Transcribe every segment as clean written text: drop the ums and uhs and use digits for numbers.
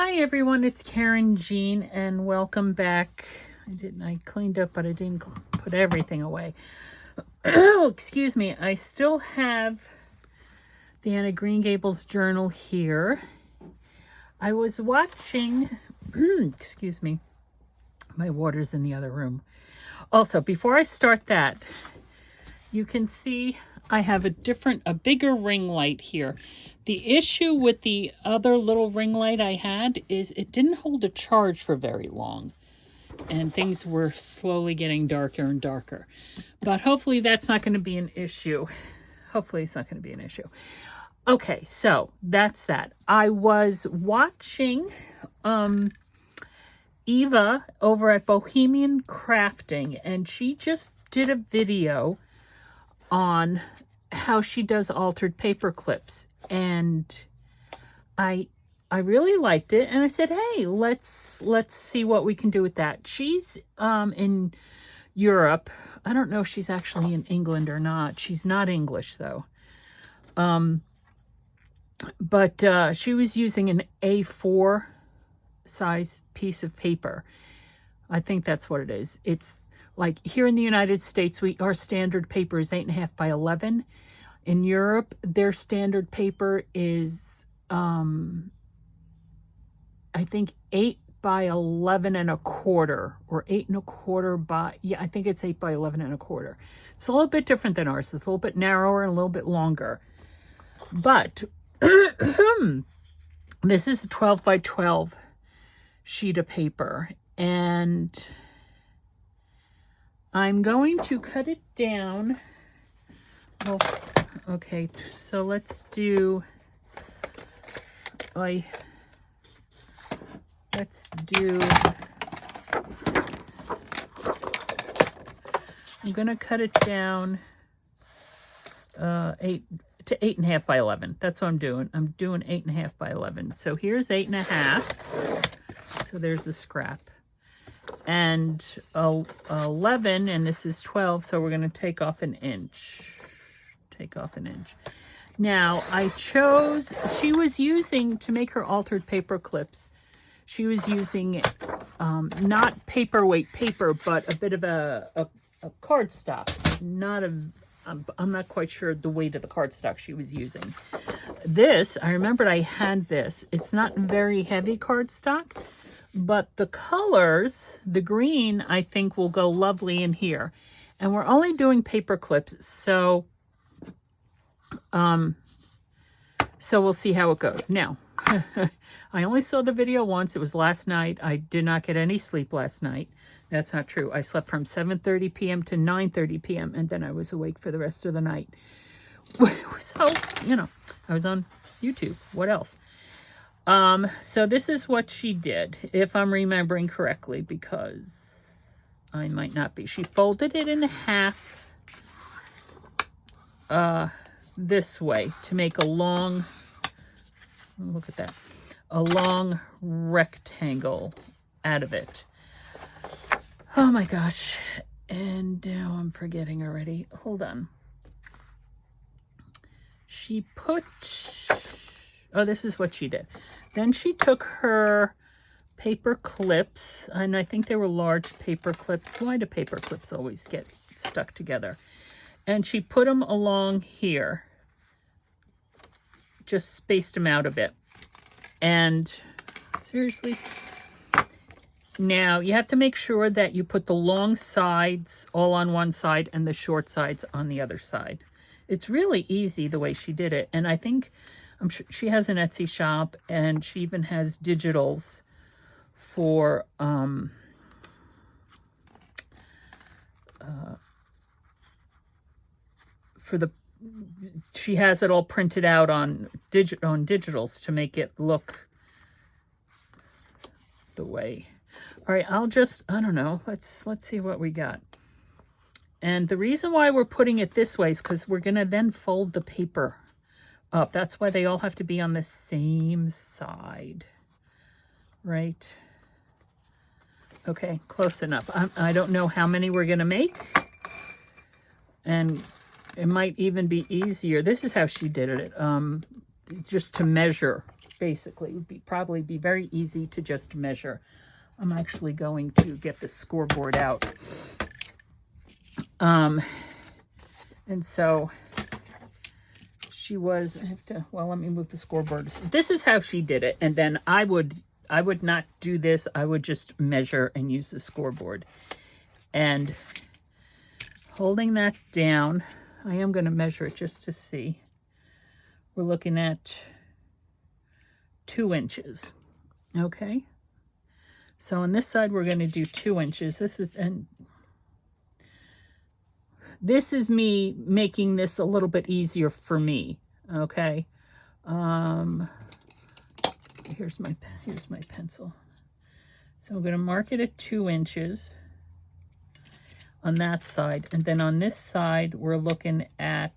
Hi everyone, it's Karynjean and welcome back. I cleaned up, but I didn't put everything away. Excuse me. I still have the Anna Green Gables journal here. I was watching, excuse me, my water's in the other room. Also, before I start that, you can see I have a bigger ring light here. The issue with the other little ring light I had is it didn't hold a charge for very long. And things were slowly getting darker and darker. But hopefully that's not going to be an issue. Hopefully it's not going to be an issue. Okay, so that's that. I was watching Eva over at Bohemian Crafting, and she just did a video on how she does altered paper clips, and I really liked it, and I said, hey, let's see what we can do with that. She's in Europe. I don't know if she's actually in England or not. She's not English though. But she was using an A4 size piece of paper. I think that's what it is. It's like here in the United States, our standard paper is 8.5 by 11. In Europe, their standard paper is, I think 8 by 11 and a quarter, or 8 and a quarter by, yeah, I think it's 8 by 11 and a quarter. It's a little bit different than ours. It's a little bit narrower and a little bit longer. But this is a 12 by 12 sheet of paper, and I'm going to cut it down. Well, okay, so let's do, I'm gonna cut it down 8 to 8.5 by 11. That's what I'm doing. I'm doing 8.5 by 11. So here's 8.5. So there's a scrap. And 11, and this is 12, so we're going to take off an inch. Now, she was using, to make her altered paper clips, she was using not paperweight paper, but a bit of a cardstock. I'm not quite sure the weight of the cardstock she was using. This, I remembered I had this. It's not very heavy cardstock, but the colors, the green, I think will go lovely in here. And we're only doing paper clips, so we'll see how it goes. Now, I only saw the video once. It was last night. I did not get any sleep last night. That's not true. I slept from 7:30 p.m. to 9:30 p.m. and then I was awake for the rest of the night. So, I was on YouTube. What else? So this is what she did, if I'm remembering correctly, because I might not be. She folded it in half this way to make a long, look at that, a long rectangle out of it. Oh my gosh. And now I'm forgetting already. Hold on. She put, oh, this is what she did. Then she took her paper clips, and I think they were large paper clips. Why do paper clips always get stuck together? And she put them along here. Just spaced them out a bit. And seriously, now you have to make sure that you put the long sides all on one side and the short sides on the other side. It's really easy the way she did it. And I'm sure she has an Etsy shop, and she even has digitals for she has it all printed out on digitals to make it look the way. All right, I don't know. Let's see what we got. And the reason why we're putting it this way is because we're going to then fold the paper up. That's why they all have to be on the same side. Right? Okay, close enough. I don't know how many we're going to make. And it might even be easier. This is how she did it. Just to measure basically. It would probably be very easy to just measure. I'm actually going to get the scoreboard out. And so she was, let me move the scoreboard. This is how she did it. And then I would not do this. I would just measure and use the scoreboard. And holding that down, I am going to measure it just to see. We're looking at 2 inches. Okay. So on this side, we're going to do 2 inches. This is me making this a little bit easier for me. Okay. Here's my pencil. So I'm going to mark it at 2 inches on that side. And then on this side, we're looking at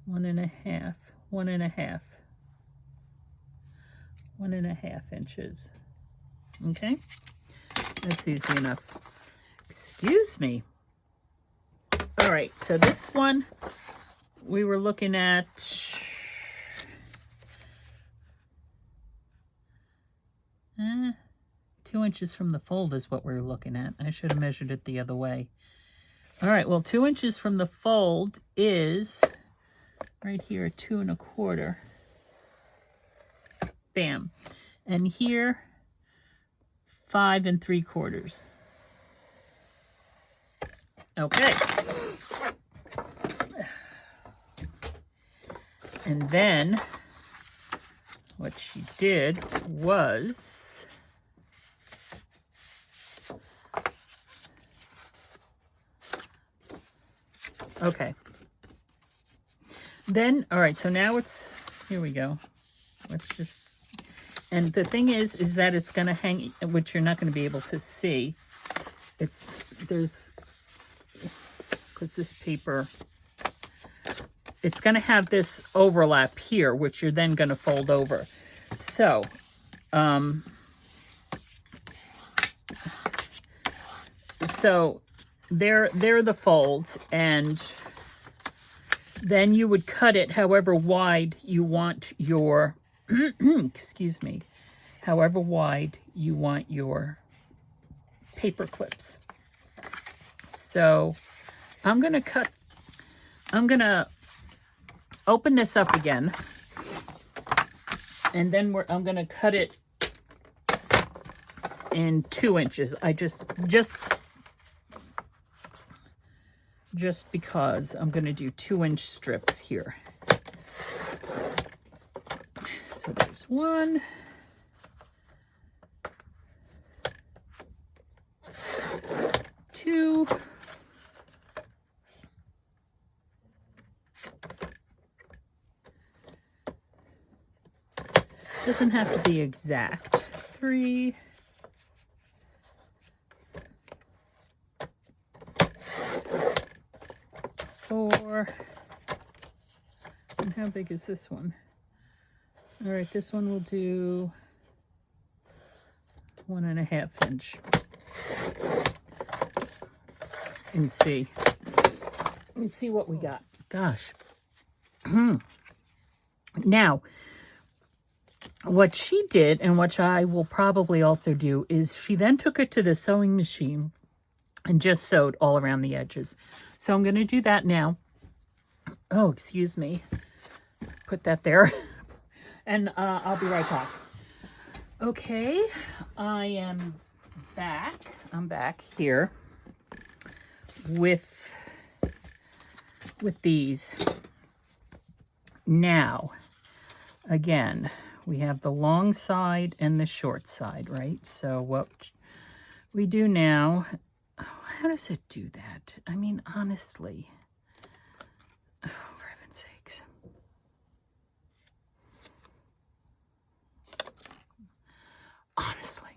1.5 inches. Okay, that's easy enough. Excuse me. All right, so this one we were looking at 2 inches from the fold is what we're looking at. I should have measured it the other way. All right, well, 2 inches from the fold is right here, 2 1/4. Bam. And here, 5 3/4. Okay. And then what she did was okay. Then, all right, so now here we go. Let's just, and the thing is that it's going to hang, which you're not going to be able to see. Because this paper, it's going to have this overlap here, which you're then going to fold over. So, they're the folds, and then you would cut it however wide you want your, excuse me, however wide you want your paper clips. So I'm going to open this up again, and then I'm going to cut it in 2 inches. I just because I'm going to do 2-inch strips here. So there's 1, 2, doesn't have to be exact, 3, 4, and how big is this one? All right, this one will do 1.5 inch. And see. Let's see what we got. Gosh. Now, what she did, and what I will probably also do, is she then took it to the sewing machine and just sewed all around the edges. So I'm going to do that now. Oh, excuse me. Put that there. And I'll be right back. Okay, I am back. I'm back here with these. Now, again, we have the long side and the short side, right? So what we do now, how does it do that? I mean, honestly, oh, for heaven's sakes. Honestly.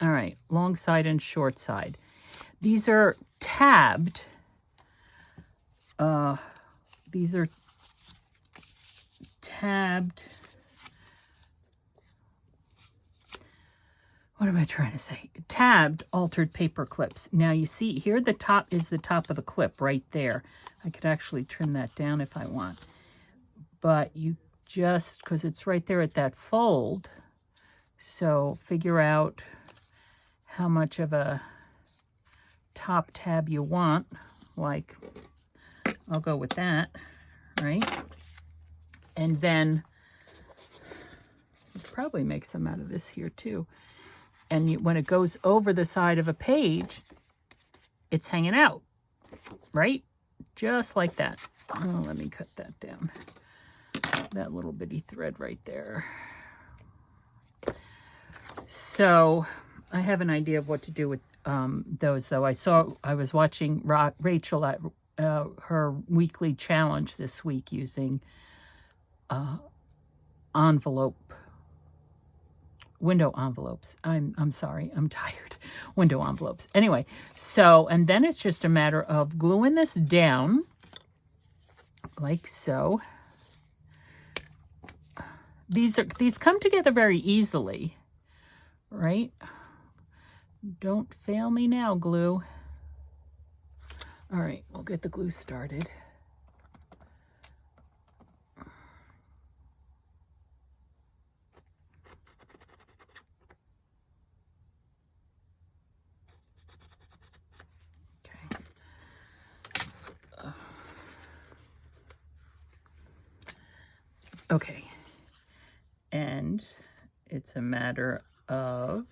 All right, long side and short side. These are tabbed. These are tabbed. What am I trying to say? Tabbed altered paper clips. Now you see here, the top is the top of the clip right there. I could actually trim that down if I want. but you just, because it's right there at that fold, so figure out how much of a top tab you want. Like, I'll go with that, right? And then probably make some out of this here too. And when it goes over the side of a page, it's hanging out, right? Just like that. Oh, let me cut that down. That little bitty thread right there. So I have an idea of what to do with those, though. I was watching Rachel at her weekly challenge this week using window envelopes. I'm sorry, I'm tired. Window envelopes. Anyway, so, and then it's just a matter of gluing this down like so. These come together very easily, right? Don't fail me now, glue. All right, we'll get the glue started. Okay, and it's a matter of,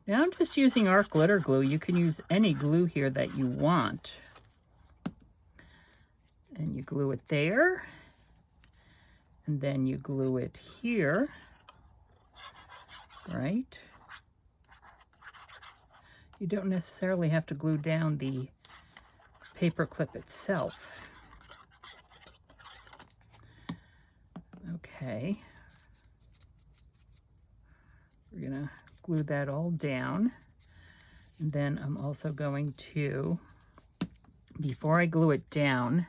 now I'm just using art glitter glue. You can use any glue here that you want. And you glue it there, and then you glue it here, right? You don't necessarily have to glue down the paper clip itself. Okay, we're gonna glue that all down. And then I'm also going to, before I glue it down,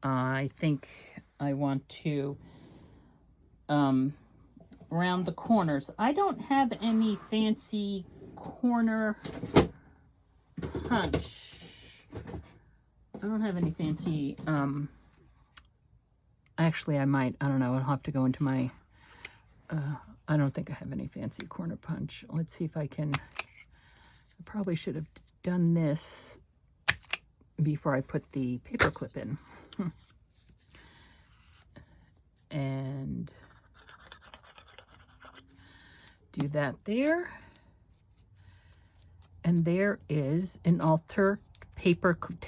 I think I want to round the corners. I don't have any fancy corner punch. I don't have any fancy, actually I might, I don't know, I'll have to go into my, I don't think I have any fancy corner punch. Let's see if I can, I probably should have done this before I put the paper clip in. And do that there. And there is an alter paper clip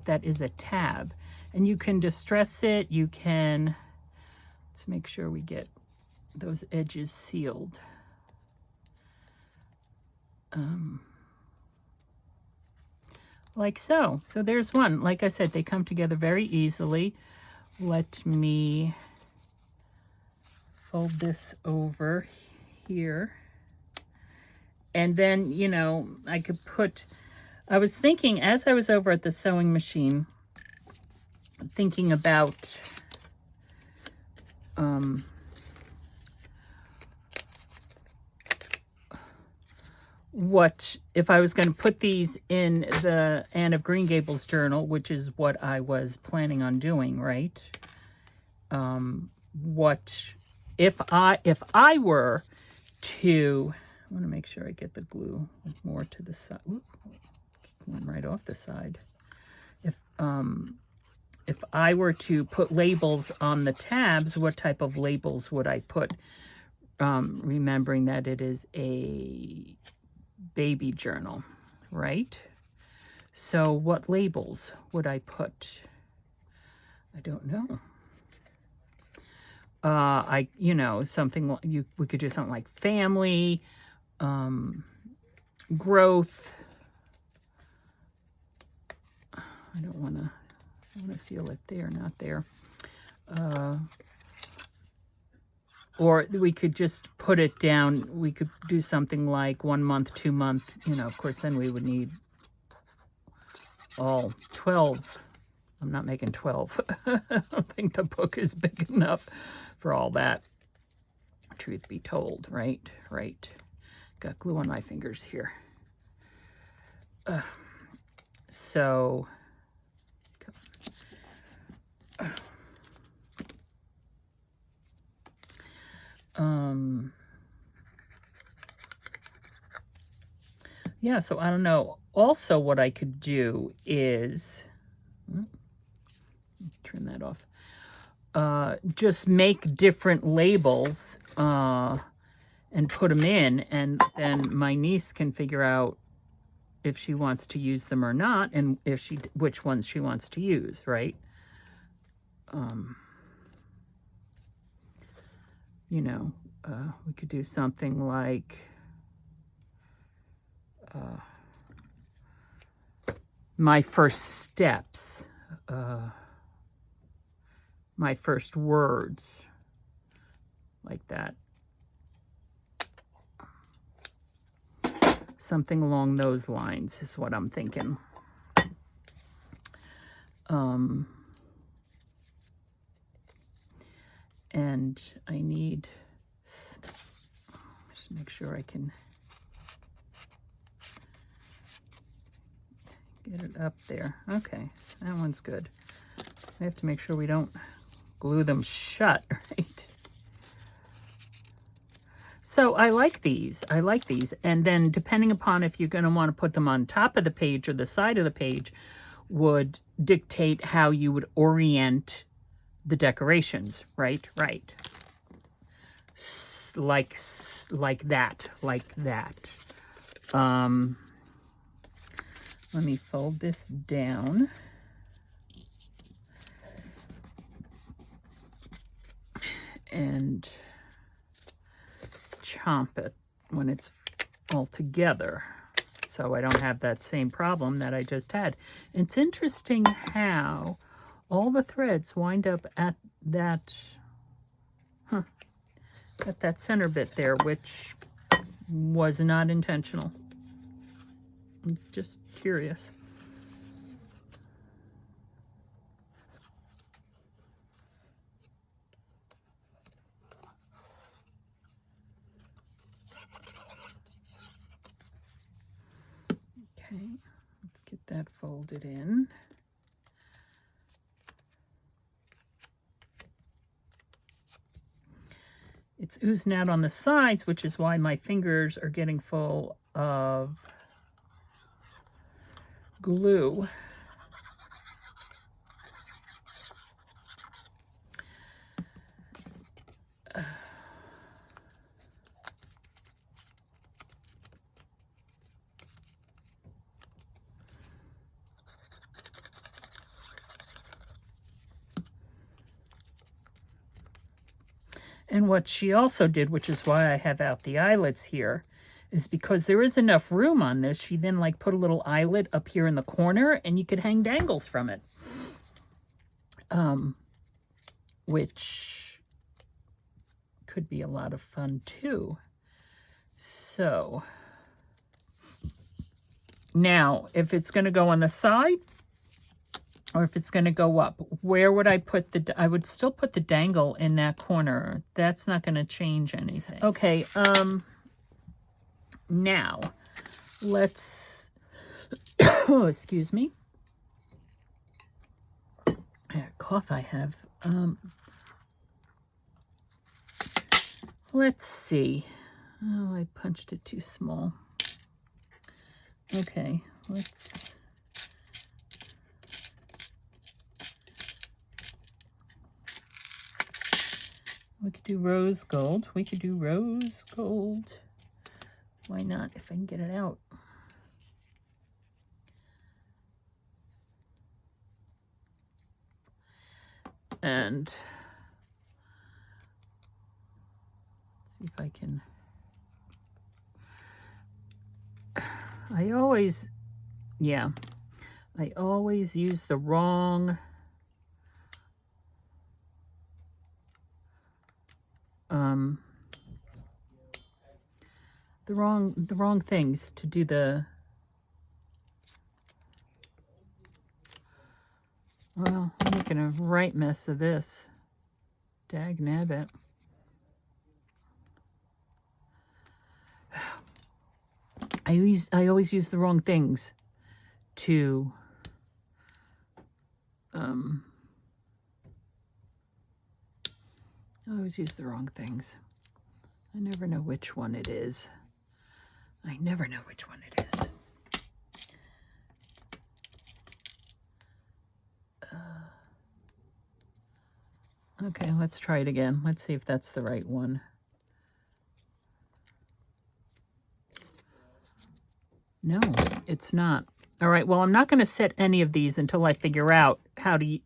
that is a tab. And you can distress it, you can, let's make sure we get those edges sealed. Like so. So there's one. Like I said, they come together very easily. Let me fold this over here. And then, you know, I could put, I was thinking as I was over at the sewing machine, thinking about what if I was going to put these in the Anne of Green Gables journal, which is what I was planning on doing, right? What if I were to, I want to make sure I get the glue more to the side. Ooh, went right off the side. If I were to put labels on the tabs, what type of labels would I put? Remembering that it is a baby journal, right? So what labels would I put? I don't know. You know, something we could do something like family, growth. I don't want to. I want to seal it there, not there. Or we could just put it down. We could do something like 1 month, 2 month. You know, of course, then we would need all 12. I'm not making 12. I don't think the book is big enough for all that. Truth be told, right? Right. Got glue on my fingers here. So, come yeah, so I don't know. Also, what I could do is, turn that off, just make different labels and put them in, and then my niece can figure out if she wants to use them or not, and which ones she wants to use, right? You know, we could do something like my first steps, my first words, like that. Something along those lines is what I'm thinking. And I need, just make sure I can get it up there. Okay, that one's good. I have to make sure we don't glue them shut, right? So I like these. I like these. And then depending upon if you're going to want to put them on top of the page or the side of the page would dictate how you would orient the decorations, right? Right. Like that. Let me fold this down. And chomp it when it's all together, so I don't have that same problem that I just had. It's interesting how all the threads wind up at that center bit there, which was not intentional. I'm just curious. Okay, let's get that folded in. It's oozing out on the sides, which is why my fingers are getting full of glue. And what she also did, which is why I have out the eyelets here, is because there is enough room on this, she then like put a little eyelet up here in the corner and you could hang dangles from it. Which could be a lot of fun too. So now, if it's going to go on the side, or if it's going to go up, where would I put I would still put the dangle in that corner. That's not going to change anything. Okay, now let's, oh, excuse me. Cough I have. Let's see. Oh, I punched it too small. Okay, let's... We could do rose gold. We could do rose gold. Why not, if I can get it out? And let's see if I can... I always use the wrong the wrong things to do the... Well, I'm making a right mess of this. Dag nabbit. I always use the wrong things to I always use the wrong things. I never know which one it is. I never know which one it is. Okay, let's try it again. Let's see if that's the right one. No, it's not. All right, well, I'm not going to set any of these until I figure out how to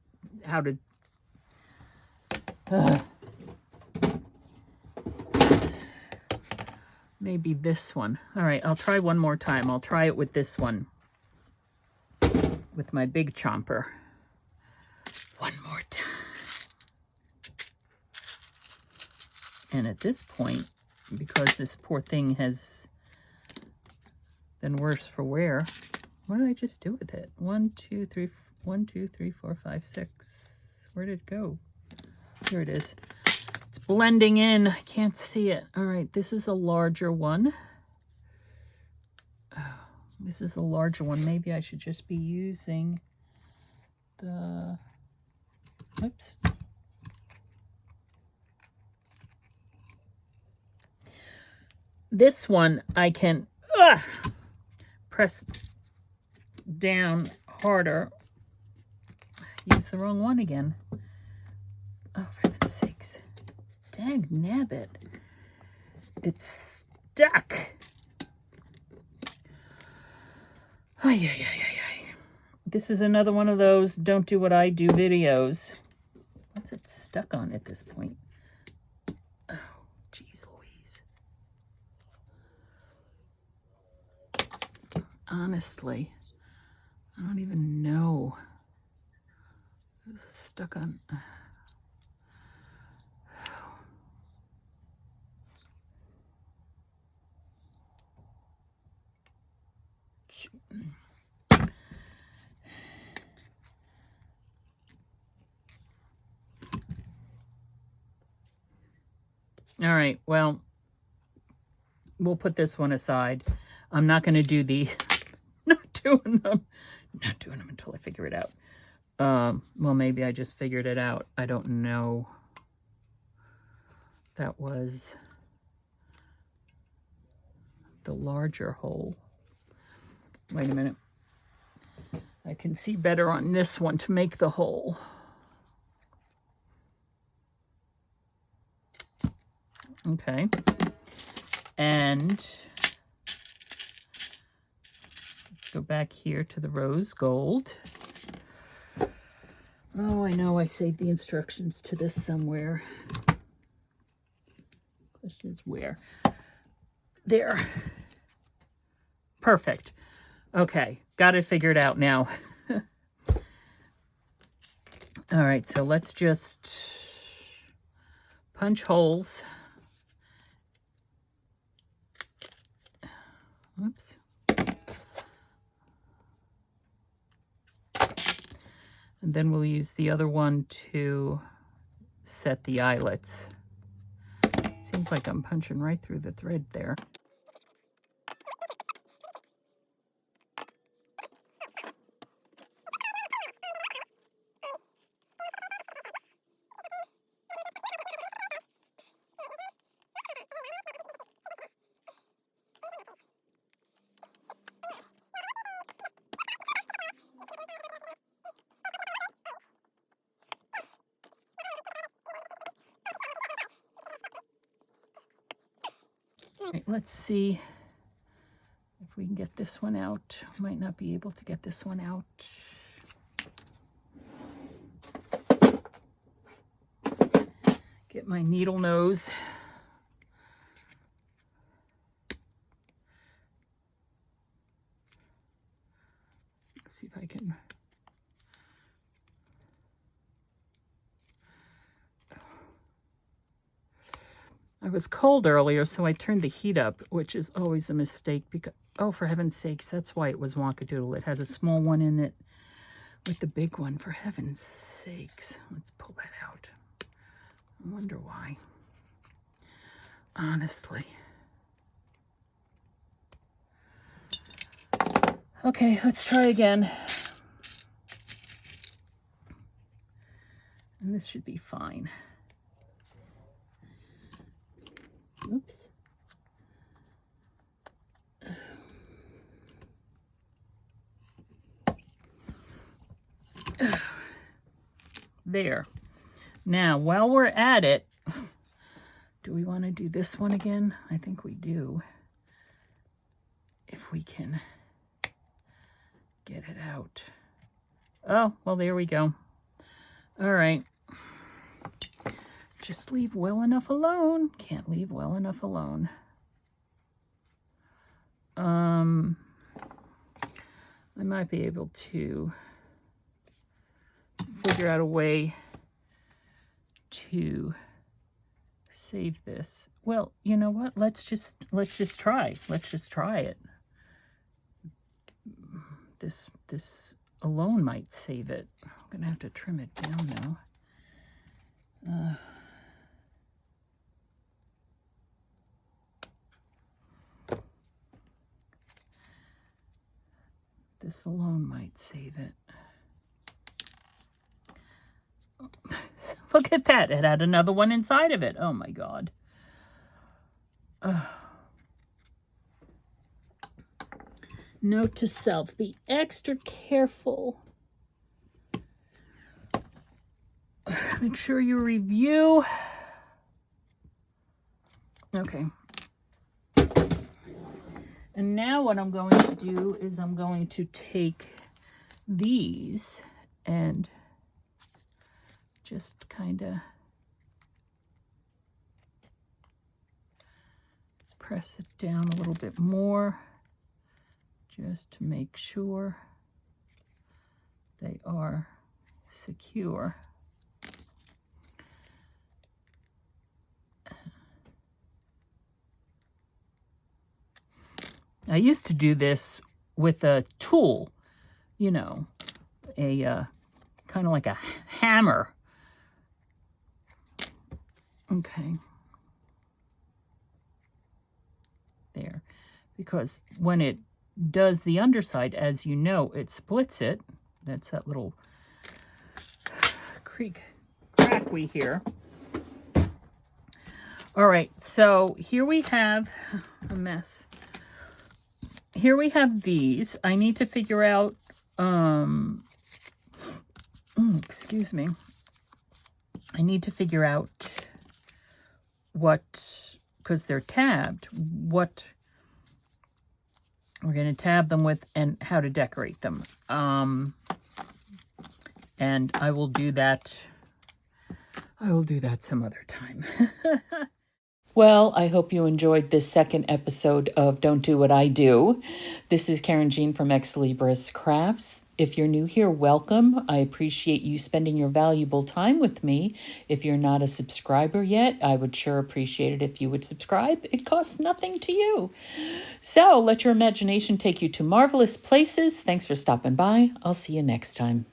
maybe this one. All right, I'll try one more time. I'll try it with this one, with my big chomper. One more time. And at this point, because this poor thing has been worse for wear, what did I just do with it? 1, 2, 3, 1, 2, 3, 4, 5, 6. Where did it go? Here it is. It's blending in. I can't see it. All right, this is a larger one. Oh, this is the larger one. Maybe I should just be using the... Oops. This one I can press down harder. Use the wrong one again. Oh, for heaven's sakes. Dang nabbit. It's stuck. Ay. This is another one of those don't do what I do videos. What's it stuck on at this point? Oh, geez Louise. Honestly, I don't even know. It was stuck on... All right, well, we'll put this one aside. I'm not going to do these. Not doing them until I figure it out. Well, maybe I just figured it out. I don't know. That was the larger hole. Wait a minute. I can see better on this one to make the hole. Okay. And go back here to the rose gold. Oh, I know I saved the instructions to this somewhere. Question is where? There. Perfect. Okay, got it figured out now. All right, so let's just punch holes. Oops. And then we'll use the other one to set the eyelets. Seems like I'm punching right through the thread there. Right, let's see if we can get this one out. Might not be able to get this one out. Get my needle nose. Let's see if I can. I was cold earlier, so I turned the heat up, which is always a mistake because, oh, for heaven's sakes, that's why it was wonkadoodle. It has a small one in it with the big one, for heaven's sakes. Let's pull that out. I wonder why. Honestly. Okay, let's try again. And this should be fine. Oops. There. Now, while we're at it, do we want to do this one again? I think we do. If we can get it out. Oh, well, there we go. All right. Just leave well enough alone. Can't leave well enough alone. I might be able to figure out a way to save this. Well, you know what? Let's just try. Let's just try it. This alone might save it. I'm gonna have to trim it down now. This alone might save it. Look at that. It had another one inside of it. Oh my God. Note to self, be extra careful. Make sure you review. Okay. And now what I'm going to do is I'm going to take these and just kind of press it down a little bit more just to make sure they are secure. I used to do this with a tool, you know, a kind of like a hammer. Okay. There. Because when it does the underside, as you know, it splits it. That's that little crack we hear. All right, so here we have a mess. Here we have these. I need to figure out, excuse me. I need to figure out what, because they're tabbed, what we're going to tab them with and how to decorate them. And I will do that. I will do that some other time. Well, I hope you enjoyed this second episode of Don't Do What I Do. This is Karynjean from Ex Libris Crafts. If you're new here, welcome. I appreciate you spending your valuable time with me. If you're not a subscriber yet, I would sure appreciate it if you would subscribe. It costs nothing to you. So let your imagination take you to marvelous places. Thanks for stopping by. I'll see you next time.